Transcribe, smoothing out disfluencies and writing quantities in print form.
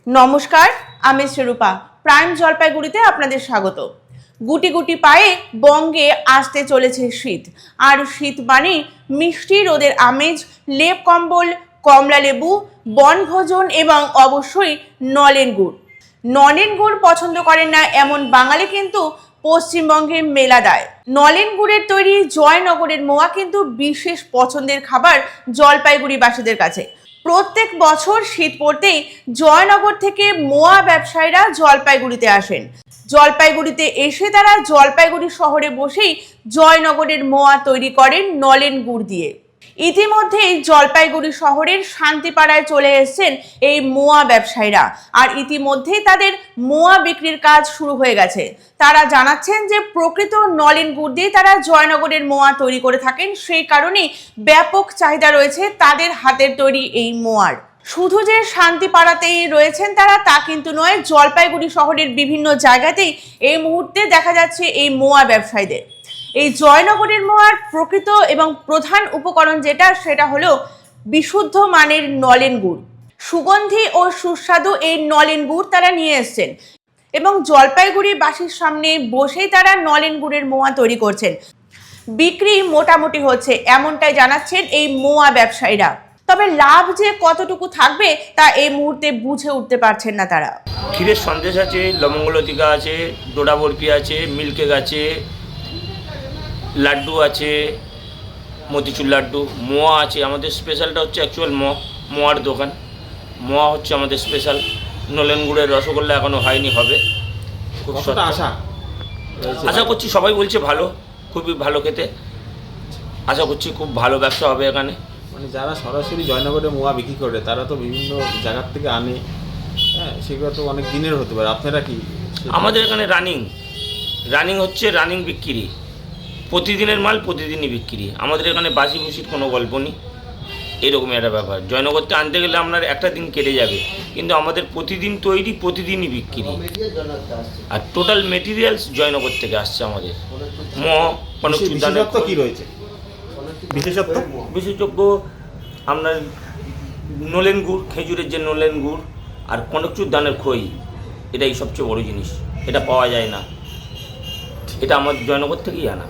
নমস্কার, আমি শ্রীরূপা। প্রাইম জলপাইগুড়িতে আপনাদের স্বাগত। গুটি গুটি পায়ে বঙ্গে আসতে চলেছে শীত, আর শীত মানে মিষ্টি রোদের আমেজ, লেপ কম্বল, কমলা লেবু, বনভোজন এবং অবশ্যই নলেন গুড়। নলেন গুড় পছন্দ করেন না এমন বাঙালি কিন্তু পশ্চিমবঙ্গের মেলা দেয়। নলেন গুড়ের তৈরি জয়নগরের মোয়া কিন্তু বিশেষ পছন্দের খাবার জলপাইগুড়িবাসীদের কাছে। প্রত্যেক বছর শীত পড়তেই জয়নগর থেকে মোয়া ব্যবসায়ীরা জলপাইগুড়িতে আসেন। জলপাইগুড়িতে এসে তারা জলপাইগুড়ি শহরে বসেই জয়নগরের মোয়া তৈরি করেন নলেন গুড় দিয়ে। ইতিমধ্যেই জলপাইগুড়ি শহরের শান্তিপাড়ায় চলে এসেছেন এই মোয়া ব্যবসায়ীরা, আর ইতিমধ্যেই তাদের মোয়া বিক্রির কাজ শুরু হয়ে গেছে। তারা জানাচ্ছেন যে প্রকৃত নলেন গুড় দিয়ে তারা জয়নগরের মোয়া তৈরি করে থাকেন, সেই কারণেই ব্যাপক চাহিদা রয়েছে তাদের হাতের তৈরি এই মোয়ার। শুধু যে শান্তিপাড়াতেই রয়েছেন তারা তা কিন্তু নয়, জলপাইগুড়ি শহরের বিভিন্ন জায়গাতেই এই মুহূর্তে দেখা যাচ্ছে এই মোয়া ব্যবসায়ীদের। এই জয়নগরের মোয়ার প্রকৃত এবং প্রধান উপকরণ সেটা হলো বিশুদ্ধ মানের নলেন গুড়। সুগন্ধি ও সুস্বাদু এই নলেন গুড় তারা নিয়ে এসেছেন এবং জলপাইগুড়িবাসীর সামনে বসেই তারা নলেন গুড়ের মোয়া তৈরি করছেন। বিক্রি মোটামুটি হচ্ছে এমনটাই জানাচ্ছেন এই মোয়া ব্যবসায়ীরা। তবে লাভ যে কতটুকু থাকবে তা এই মুহূর্তে বুঝে উঠতে পারছেন না তারা। ক্ষীরের সন্দেশ আছে, লবঙ্গলতিকা আছে, ডোডা বরফি আছে, মিল্কেক আছে, লাড্ডু আছে, মতিচুর লাড্ডু, মোয়া আছে। আমাদের স্পেশালটা হচ্ছে অ্যাকচুয়াল মোয়ার দোকান। মোয়া হচ্ছে আমাদের স্পেশাল। নলেন গুড়ের রসগোল্লা এখনও হয়নি, হবে। খুব আশা করছি, সবাই বলছে ভালো, খুবই ভালো খেতে। আশা করছি খুব ভালো ব্যবসা হবে এখানে। মানে যারা সরাসরি জয়নগরে মোয়া বিক্রি করে তারা তো বিভিন্ন জায়গার থেকে আনে, হ্যাঁ, সেগুলো তো অনেক দিনের হতে পারে। আপনারা কি? আমাদের এখানে রানিং হচ্ছে, রানিং বিক্রি, প্রতিদিনের মাল প্রতিদিনই বিক্রি। আমাদের এখানে বাসি বুসির কোনো গল্প নেই, এরকম একটা ব্যাপার। জয়নগরতে আনতে গেলে আপনার একটা দিন কেটে যাবে, কিন্তু আমাদের প্রতিদিন তৈরি, প্রতিদিনই বিক্রি। আর টোটাল মেটেরিয়ালস জয়নগর থেকে আসছে আমাদের। বিশেষত্ব কি রয়েছে? বিশেষজ্ঞ আপনার নলেন গুড়, খেজুরের যে নলেন গুড়, আর কনকচুর দানের খই, এটাই সবচেয়ে বড় জিনিস। এটা পাওয়া যায় না, এটা আমাদের জয়নগর থেকেই আনা।